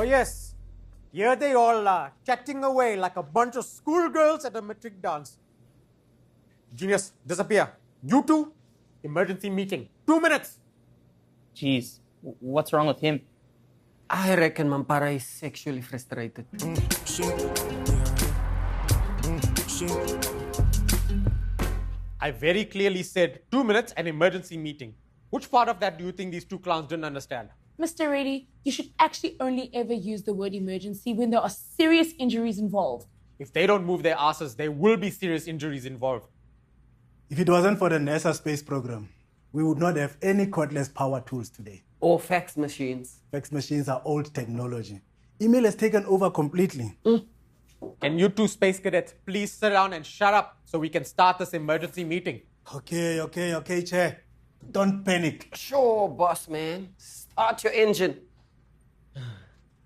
yes, here they all are, chatting away like a bunch of schoolgirls at a matric dance. Genius, disappear. You two, emergency meeting. 2 minutes. Jeez, what's wrong with him? I reckon Mampara is sexually frustrated. I very clearly said 2 minutes and emergency meeting. Which part of that do you think these two clowns didn't understand? Mr. Reddy, you should actually only ever use the word emergency when there are serious injuries involved. If they don't move their asses, there will be serious injuries involved. If it wasn't for the NASA space program, we would not have any cordless power tools today. Or fax machines. Fax machines are old technology. Email has taken over completely. Can you two space cadets please sit down and shut up so we can start this emergency meeting? Okay, Chair. Don't panic. Sure, boss man. Start your engine.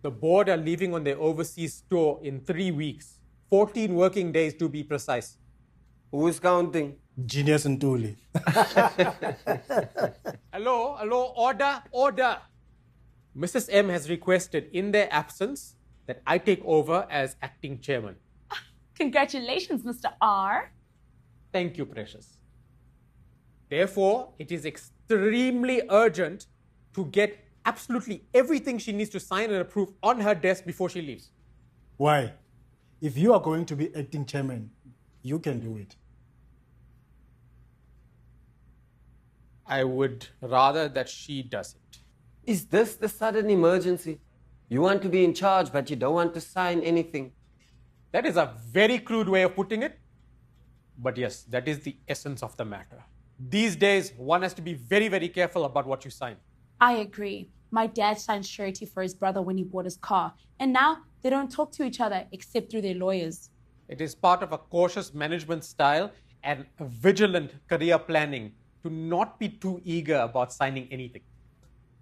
The board are leaving on their overseas tour in 3 weeks. 14 working days to be precise. Who's counting? Genius and Tuli. Hello, order. Mrs. M has requested in their absence that I take over as acting chairman. Congratulations, Mr. R. Thank you, Precious. Therefore, it is extremely urgent to get absolutely everything she needs to sign and approve on her desk before she leaves. Why? If you are going to be acting chairman, you can do it. I would rather that she does it. Is this the sudden emergency? You want to be in charge, but you don't want to sign anything. That is a very crude way of putting it. But yes, that is the essence of the matter. These days, one has to be very, very careful about what you sign. I agree. My dad signed surety for his brother when he bought his car. And now they don't talk to each other except through their lawyers. It is part of a cautious management style and a vigilant career planning to not be too eager about signing anything.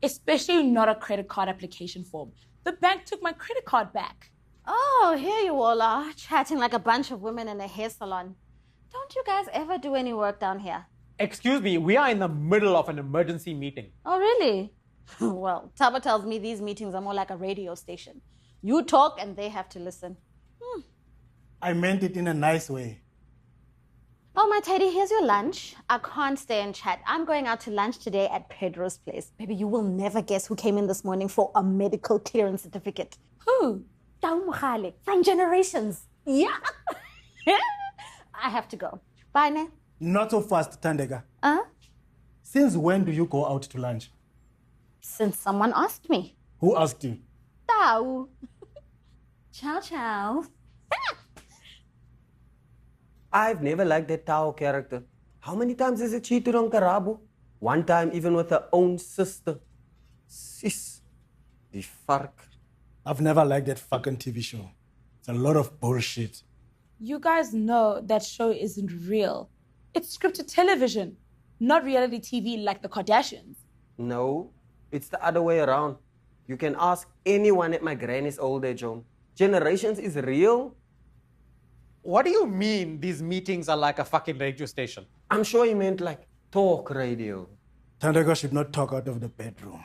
Especially not a credit card application form. The bank took my credit card back. Oh, here you all are, chatting like a bunch of women in a hair salon. Don't you guys ever do any work down here? Excuse me, we are in the middle of an emergency meeting. Oh, really? Well, Taba tells me these meetings are more like a radio station. You talk and they have to listen. I meant it in a nice way. Oh, my Teddy, here's your lunch. I can't stay and chat. I'm going out to lunch today at Pedro's place. Baby, you will never guess who came in this morning for a medical clearance certificate. Who? Tau Mohale, from Generations. Yeah. I have to go. Bye, ne? Not so fast, Tandega. Huh? Since when do you go out to lunch? Since someone asked me. Who asked you? Tau. Ciao, ciao. I've never liked that Tao character. How many times has he cheated on Karabo? One time even with her own sister. Sis. Die vark. I've never liked that fucking TV show. It's a lot of bullshit. You guys know that show isn't real. It's scripted television, not reality TV like the Kardashians. No, it's the other way around. You can ask anyone at my granny's old age home. Generations is real. What do you mean these meetings are like a fucking radio station? I'm sure he meant like talk radio. Tandega should not talk out of the bedroom.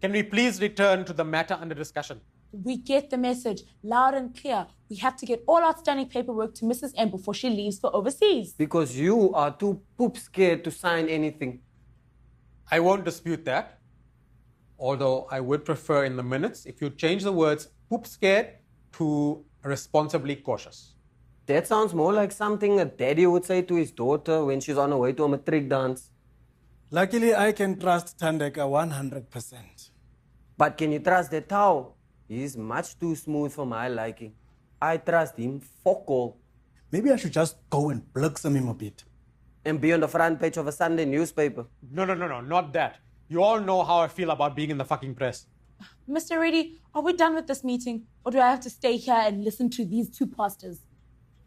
Can we please return to the matter under discussion? We get the message loud and clear. We have to get all outstanding paperwork to Mrs. M before she leaves for overseas. Because you are too poop scared to sign anything. I won't dispute that. Although I would prefer in the minutes if you change the words poop scared to responsibly cautious. That sounds more like something a daddy would say to his daughter when she's on her way to a matric dance. Luckily, I can trust Tandega 100%. But can you trust that Tao? He's much too smooth for my liking. I trust him fuck all. Maybe I should just go and blixem him a bit. And be on the front page of a Sunday newspaper. No, not that. You all know how I feel about being in the fucking press. Mr. Reddy, are we done with this meeting? Or do I have to stay here and listen to these two pastors?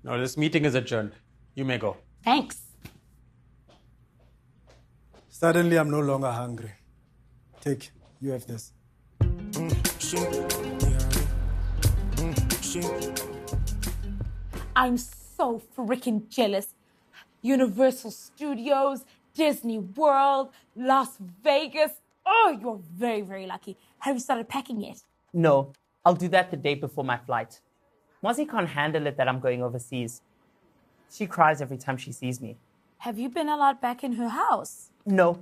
No, this meeting is adjourned. You may go. Thanks. Suddenly, I'm no longer hungry. Take, you have this. I'm so freaking jealous. Universal Studios, Disney World, Las Vegas. Oh, you're very, very lucky. Have you started packing yet? No, I'll do that the day before my flight. Mozzie can't handle it that I'm going overseas. She cries every time she sees me. Have you been allowed back in her house? No,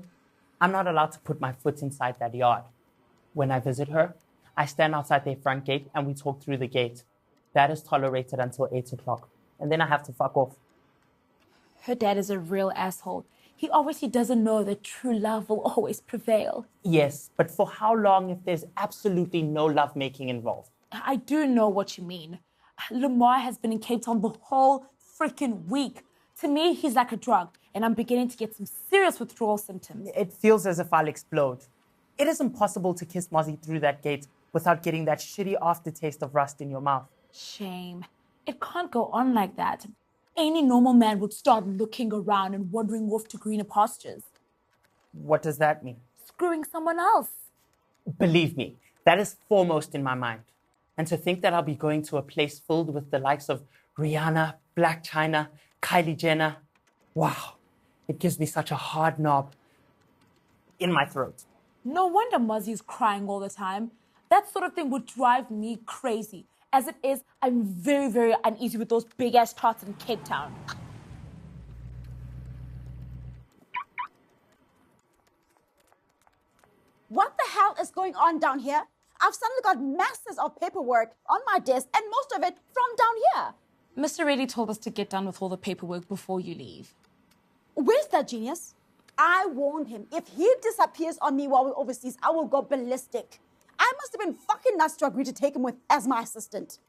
I'm not allowed to put my foot inside that yard. When I visit her, I stand outside their front gate and we talk through the gate. That is tolerated until 8 o'clock. And then I have to fuck off. Her dad is a real asshole. He obviously doesn't know that true love will always prevail. Yes, but for how long if there's absolutely no lovemaking involved? I do know what you mean. Lamar has been in Cape Town the whole freaking week. To me, he's like a drug, and I'm beginning to get some serious withdrawal symptoms. It feels as if I'll explode. It is impossible to kiss Mozzie through that gate without getting that shitty aftertaste of rust in your mouth. Shame. It can't go on like that. Any normal man would start looking around and wandering off to greener pastures. What does that mean? Screwing someone else. Believe me, that is foremost in my mind. And to think that I'll be going to a place filled with the likes of Rihanna, Black China, Kylie Jenner. Wow, it gives me such a hard knob in my throat. No wonder Mozzie's crying all the time. That sort of thing would drive me crazy. As it is, I'm very, very uneasy with those big-ass tarts in Cape Town. What the hell is going on down here? I've suddenly got masses of paperwork on my desk and most of it from down here. Mr. Reddy told us to get done with all the paperwork before you leave. Where's that genius? I warned him. If he disappears on me while we're overseas, I will go ballistic. I must have been fucking nuts to agree to take him with as my assistant.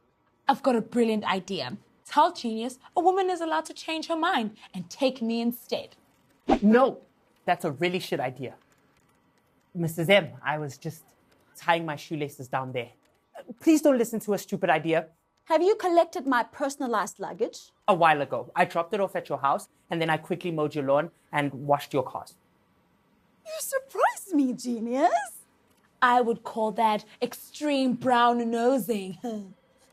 I've got a brilliant idea. Tell Genius a woman is allowed to change her mind and take me instead. No, that's a really shit idea. Mrs. M, I was just tying my shoelaces down there. Please don't listen to a stupid idea. Have you collected my personalized luggage? A while ago, I dropped it off at your house and then I quickly mowed your lawn and washed your cars. You surprised me, genius. I would call that extreme brown nosing.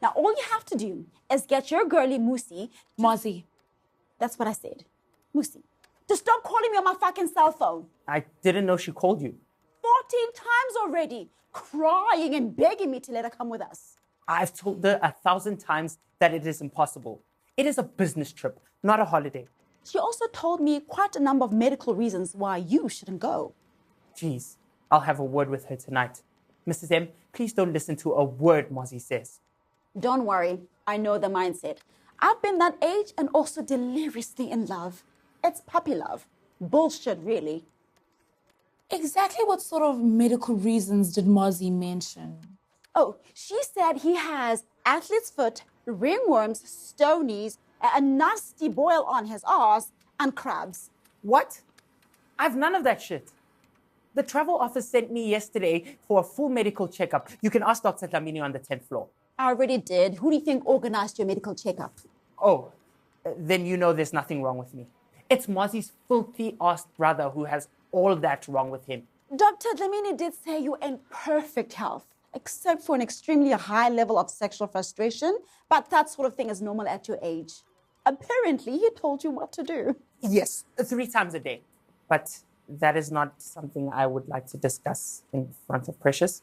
Now, all you have to do is get your girly Moosey. Mozzie. That's what I said. Moosey. To stop calling me on my fucking cell phone. I didn't know she called you. 14 times already. Crying and begging me to let her come with us. I've told her 1,000 times that it is impossible. It is a business trip, not a holiday. She also told me quite a number of medical reasons why you shouldn't go. Jeez, I'll have a word with her tonight. Mrs. M, please don't listen to a word Mozzie says. Don't worry, I know the mindset. I've been that age and also deliriously in love. It's puppy love. Bullshit, really. Exactly what sort of medical reasons did Mozzie mention? Oh, she said he has athlete's foot, ringworms, stonies, a nasty boil on his arse, and crabs. What? I've none of that shit. The travel office sent me yesterday for a full medical checkup. You can ask Dr. Dlamini on the 10th floor. I already did. Who do you think organized your medical checkup? Oh, then you know there's nothing wrong with me. It's Mozzie's filthy-ass brother who has all that wrong with him. Dr. Dlamini did say you're in perfect health, except for an extremely high level of sexual frustration, but that sort of thing is normal at your age. Apparently, he told you what to do. Yes, 3 times a day. But that is not something I would like to discuss in front of Precious.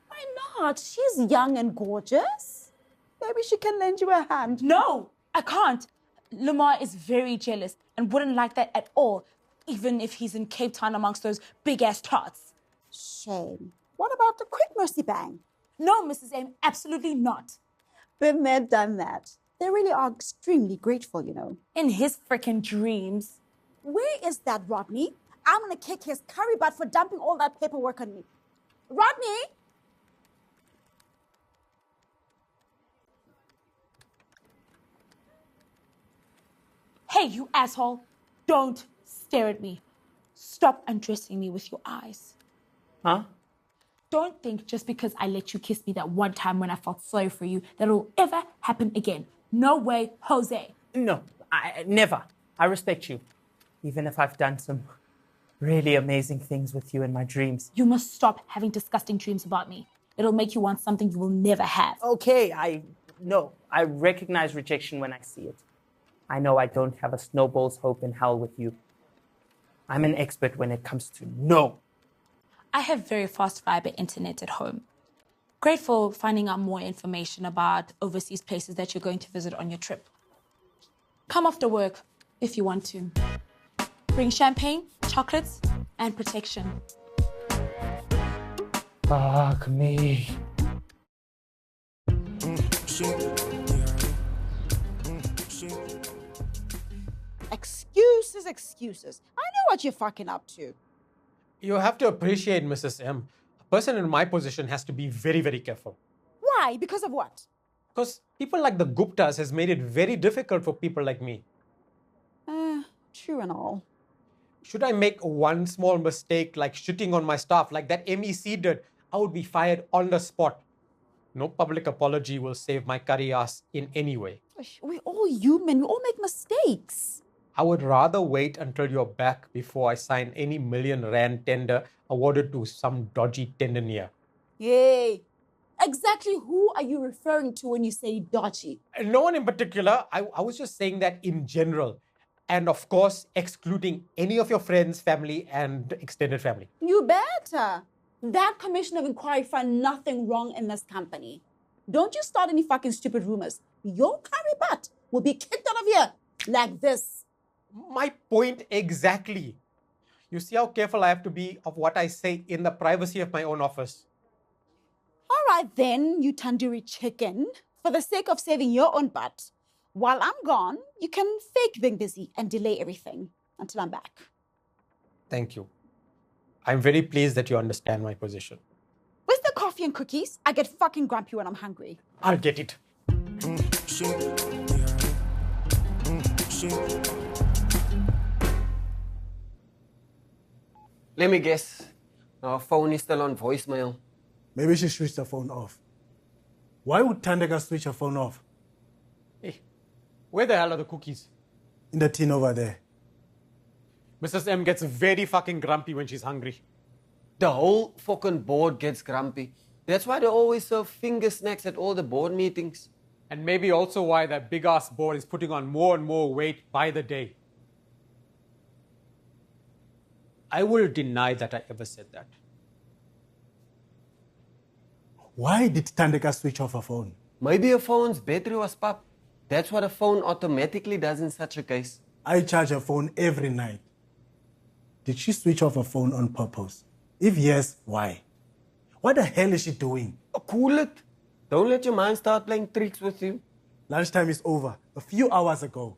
Why not? She's young and gorgeous. Maybe she can lend you a hand. No, I can't. Lamar is very jealous and wouldn't like that at all, even if he's in Cape Town amongst those big-ass tarts. Shame. What about the quick mercy bang? No, Mrs. M, absolutely not. Been there, done that. They really are extremely grateful, you know. In his frickin' dreams. Where is that Rodney? I'm gonna kick his curry butt for dumping all that paperwork on me. Rodney! Hey, you asshole. Don't stare at me. Stop undressing me with your eyes. Huh? Don't think just because I let you kiss me that one time when I felt sorry for you that it'll ever happen again. No way, Jose. No, never. I respect you. Even if I've done some really amazing things with you in my dreams. You must stop having disgusting dreams about me. It'll make you want something you will never have. Okay, I recognize rejection when I see it. I know I don't have a snowball's hope in hell with you. I'm an expert when it comes to no. I have very fast fiber internet at home. Great for finding out more information about overseas places that you're going to visit on your trip. Come after work if you want to. Bring champagne, chocolates, and protection. Fuck me. Excuses, excuses. I know what you're fucking up to. You have to appreciate Mrs. M. A person in my position has to be very, very careful. Why? Because of what? Because people like the Guptas has made it very difficult for people like me. True and all. Should I make one small mistake like shitting on my staff like that MEC did, I would be fired on the spot. No public apology will save my curry ass in any way. We're all human. We all make mistakes. I would rather wait until you're back before I sign any million-rand tender awarded to some dodgy tendeneer. Yay. Exactly who are you referring to when you say dodgy? No one in particular. I was just saying that in general. And of course, excluding any of your friends, family, and extended family. You better. That commission of inquiry found nothing wrong in this company. Don't you start any fucking stupid rumors. Your curry butt will be kicked out of here like this. My point exactly. You see how careful I have to be of what I say in the privacy of my own office. All right then, you tandoori chicken. For the sake of saving your own butt, while I'm gone, you can fake being busy and delay everything until I'm back. Thank you. I'm very pleased that you understand my position. Where's the coffee and cookies? I get fucking grumpy when I'm hungry. I'll get it. Let me guess. Our phone is still on voicemail. Maybe she switched her phone off. Why would Tandeka switch her phone off? Hey, where the hell are the cookies? In the tin over there. Mrs. M gets very fucking grumpy when she's hungry. The whole fucking board gets grumpy. That's why they always serve finger snacks at all the board meetings. And maybe also why that big-ass board is putting on more and more weight by the day. I will deny that I ever said that. Why did Tandeka switch off her phone? Maybe her phone's battery was popped. That's what a phone automatically does in such a case. I charge her phone every night. Did she switch off her phone on purpose? If yes, why? What the hell is she doing? Cool it. Don't let your mind start playing tricks with you. Lunchtime is over, a few hours ago.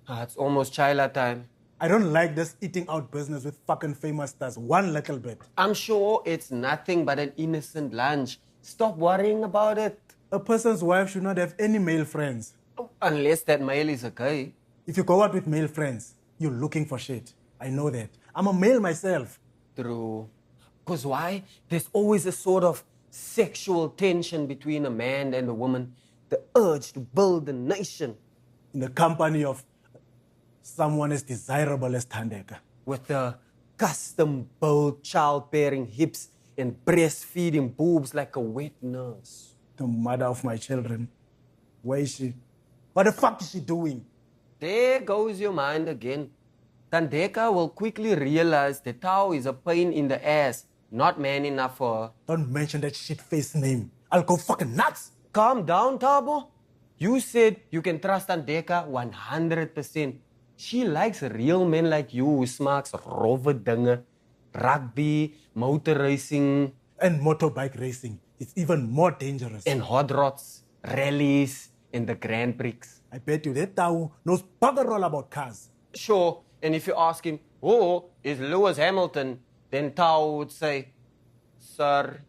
It's almost Chila time. I don't like this eating out business with fucking famous stars one little bit. I'm sure it's nothing but an innocent lunch. Stop worrying about it. A person's wife should not have any male friends. Unless that male is a guy. If you go out with male friends, you're looking for shit. I know that. I'm a male myself. True. Because why? There's always a sort of sexual tension between a man and a woman. The urge to build a nation. In the company of someone as desirable as Tandeka. With the custom-built childbearing hips and breastfeeding boobs like a wet nurse. The mother of my children. Where is she? What the fuck is she doing? There goes your mind again. Tandeka will quickly realize that Tao is a pain in the ass, not man enough for her. Don't mention that shit-face name. I'll go fucking nuts. Calm down, Tabo. You said you can trust Tandeka 100%. She likes real men like you who smacks rowwe dinge, rugby, motor racing. And motorbike racing. It's even more dangerous. And hot rods, rallies, and the Grand Prix. I bet you that Tao knows bugger all about cars. Sure, and if you ask him, who is Lewis Hamilton, then Tao would say, Sir,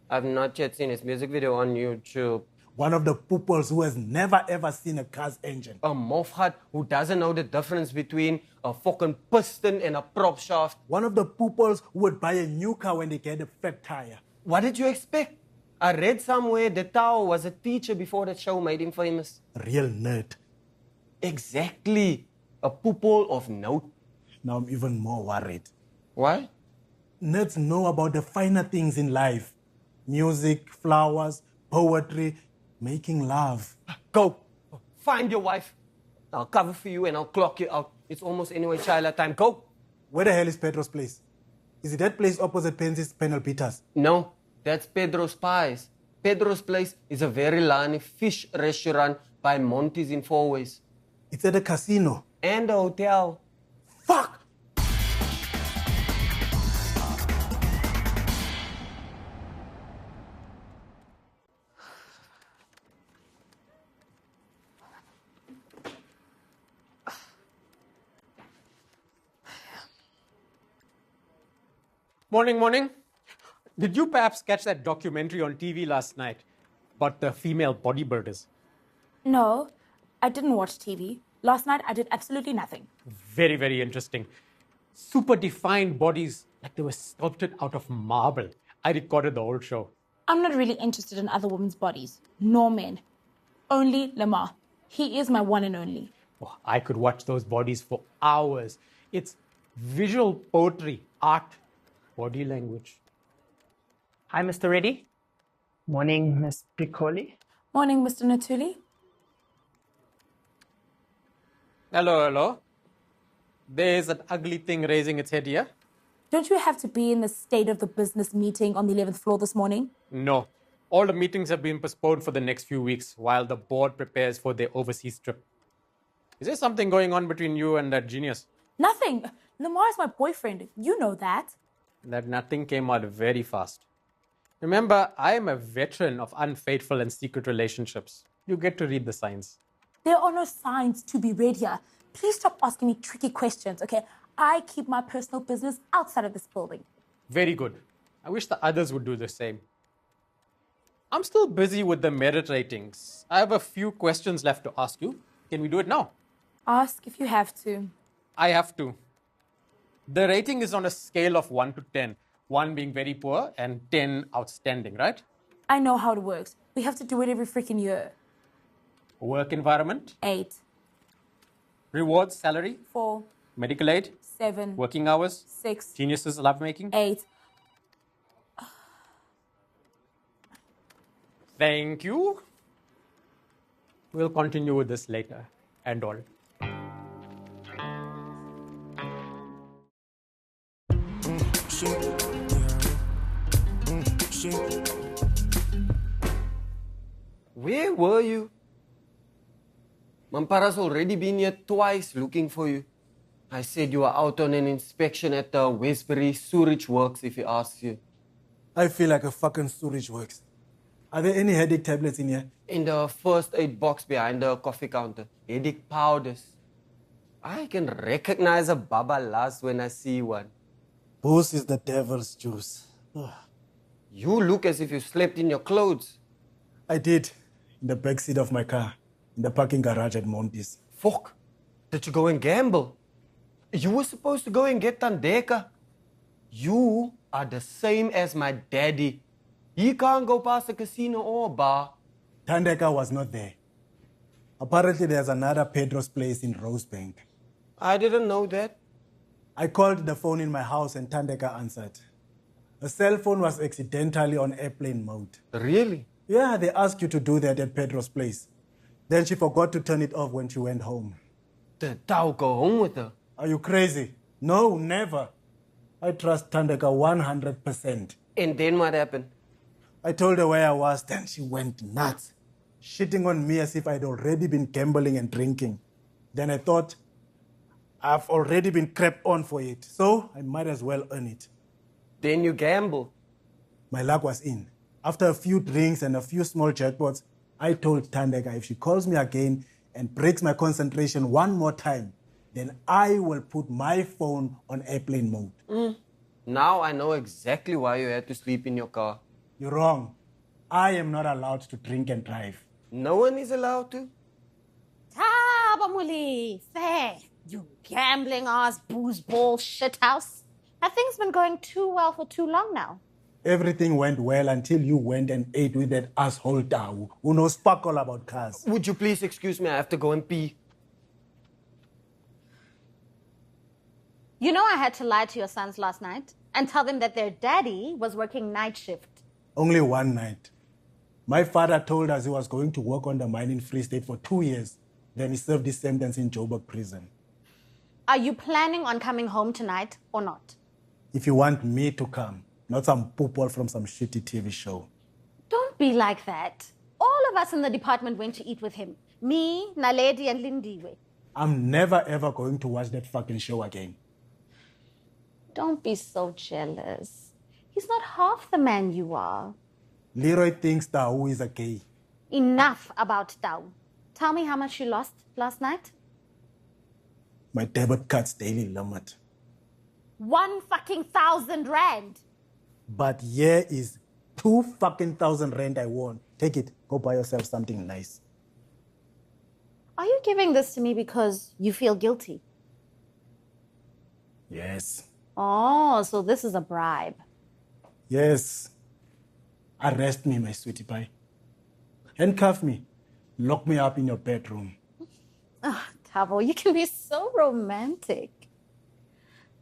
I've not yet seen his music video on YouTube. One of the pooples who has never ever seen a car's engine. A mofhat who doesn't know the difference between a fucking piston and a prop shaft. One of the pooples who would buy a new car when they get a fat tire. What did you expect? I read somewhere that Tao was a teacher before that show made him famous. Real nerd. Exactly. A poople of note. Now I'm even more worried. Why? Nerds know about the finer things in life. Music, flowers, poetry, making love. Go. Find your wife. I'll cover for you and I'll clock you out. It's almost anyway Chila time. Go. Where the hell is Pedro's place? Is it that place opposite Penzi's Penal Peters? No, that's Pedro's Pies. Pedro's Place is a very line fish restaurant by Monty's in Four Ways. It's at a casino. And a hotel. Fuck! Morning. Did you perhaps catch that documentary on TV last night about the female bodybuilders? No, I didn't watch TV. Last night, I did absolutely nothing. Very, very interesting. Super defined bodies, like they were sculpted out of marble. I recorded the whole show. I'm not really interested in other women's bodies, nor men. Only Lamar. He is my one and only. Oh, I could watch those bodies for hours. It's visual poetry, art, body language. Hi, Mr. Reddy. Morning, Miss Piccoli. Morning, Mr. Natuli. Hello. There's an ugly thing raising its head here. Don't you have to be in the state of the business meeting on the 11th floor this morning? No. All the meetings have been postponed for the next few weeks while the board prepares for their overseas trip. Is there something going on between you and that genius? Nothing. Lamar is my boyfriend. You know that. That nothing came out very fast. Remember, I am a veteran of unfaithful and secret relationships. You get to read the signs. There are no signs to be read here. Please stop asking me tricky questions, okay? I keep my personal business outside of this building. Very good. I wish the others would do the same. I'm still busy with the merit ratings. I have a few questions left to ask you. Can we do it now? Ask if you have to. I have to. The rating is on a scale of 1 to 10. 1 being very poor and 10 outstanding, right? I know how it works. We have to do it every freaking year. Work environment, 8, rewards, salary, 4, medical aid, 7, working hours, 6, geniuses, lovemaking. 8. Thank you. We'll continue with this later and all. Where were you? Mampara's already been here twice looking for you. I said you were out on an inspection at the Westbury Sewage Works if he asks you. I feel like a fucking storage works. Are there any headache tablets in here? In the first aid box behind the coffee counter. Headache powders. I can recognize a Baba Las when I see one. Booze is the devil's juice. Ugh. You look as if you slept in your clothes. I did, in the back seat of my car, in the parking garage at Monty's. Fuck. Did you go and gamble? You were supposed to go and get Tandeka. You are the same as my daddy. He can't go past a casino or a bar. Tandeka was not there. Apparently, there's another Pedro's Place in Rosebank. I didn't know that. I called the phone in my house and Tandeka answered. The cell phone was accidentally on airplane mode. Really? Yeah, they asked you to do that at Pedro's Place. Then she forgot to turn it off when she went home. Did Tao go home with her? Are you crazy? No, never. I trust Tandeka 100%. And then what happened? I told her where I was, then she went nuts, shitting on me as if I'd already been gambling and drinking. Then I thought, I've already been crept on for it, so I might as well earn it. Then you gambled. My luck was in. After a few drinks and a few small jackpots, I told Tandeka if she calls me again and breaks my concentration one more time, then I will put my phone on airplane mode. Now I know exactly why you had to sleep in your car. You're wrong. I am not allowed to drink and drive. No one is allowed to. Tabamuli, fair. You gambling ass booze ball shit house. Have things been going too well for too long now? Everything went well until you went and ate with that asshole Tau who knows fuck all about cars. Would you please excuse me? I have to go and pee. You know I had to lie to your sons last night and tell them that their daddy was working night shift. Only one night. My father told us he was going to work on the mine in Free State for 2 years. Then he served his sentence in Joburg prison. Are you planning on coming home tonight or not? If you want me to come, not some poople from some shitty TV show. Don't be like that. All of us in the department went to eat with him. Me, Naledi, and Lindiwe. I'm never ever going to watch that fucking show again. Don't be so jealous. He's not half the man you are. Leroy thinks Tau is a gay. Enough about Tau. Tell me how much you lost last night. My debit card's daily limit. 1,000 rand. But here is 2,000 rand I won. Take it. Go buy yourself something nice. Are you giving this to me because you feel guilty? Yes. Oh, so this is a bribe. Yes. Arrest me, my sweetie pie. Handcuff me. Lock me up in your bedroom. Oh, Tabo, you can be so romantic.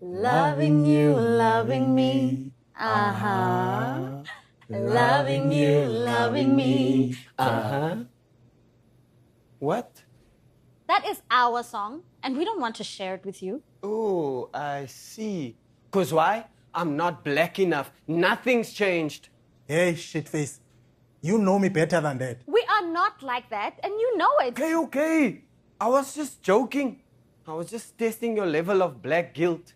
Loving you, loving me. Uh-huh. Loving you, loving me. Uh-huh. What? That is our song, and we don't want to share it with you. Oh, I see. 'Cause why? I'm not black enough. Nothing's changed. Hey, shitface. You know me better than that. We are not like that, and you know it. Okay. I was just joking. I was just testing your level of black guilt.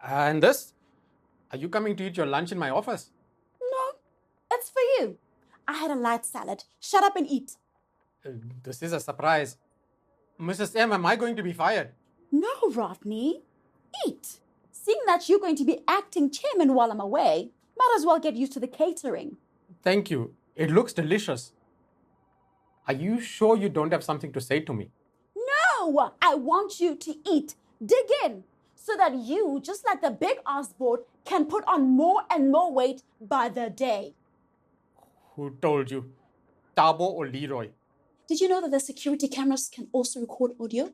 And this? Are you coming to eat your lunch in my office? No, it's for you. I had a light salad. Shut up and eat. This is a surprise. Mrs. M, am I going to be fired? No, Rodney. Eat. Seeing that you're going to be acting chairman while I'm away, might as well get used to the catering. Thank you. It looks delicious. Are you sure you don't have something to say to me? No, I want you to eat. Dig in. So that you, just like the big ass board, can put on more and more weight by the day. Who told you? Tabo or Leroy? Did you know that the security cameras can also record audio?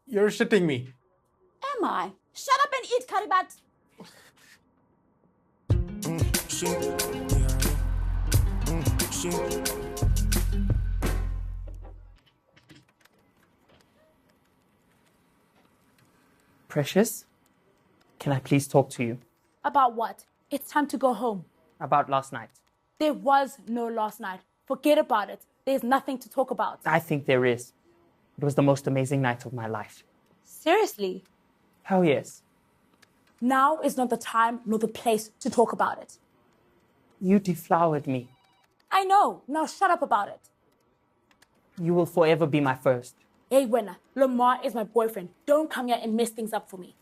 You're shitting me. Am I? Shut up and eat, Karibat. Precious, can I please talk to you About what? It's time to go home. about last night? There was no last night. Forget about it. There's nothing to talk about. I think there is. It was the most amazing night of my life. Seriously, Hell yes. now is not the time nor the place to talk about it. You deflowered me. I know. Now shut up about it. You will forever be my first. Hey, Wena, Lamar is my boyfriend. Don't come here and mess things up for me.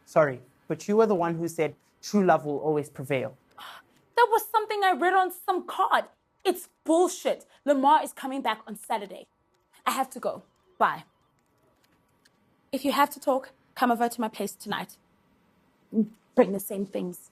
Sorry, but you were the one who said true love will always prevail. That was something I read on some card. It's bullshit. Lamar is coming back on Saturday. I have to go. Bye. If you have to talk, come over to my place tonight. Bring the same things.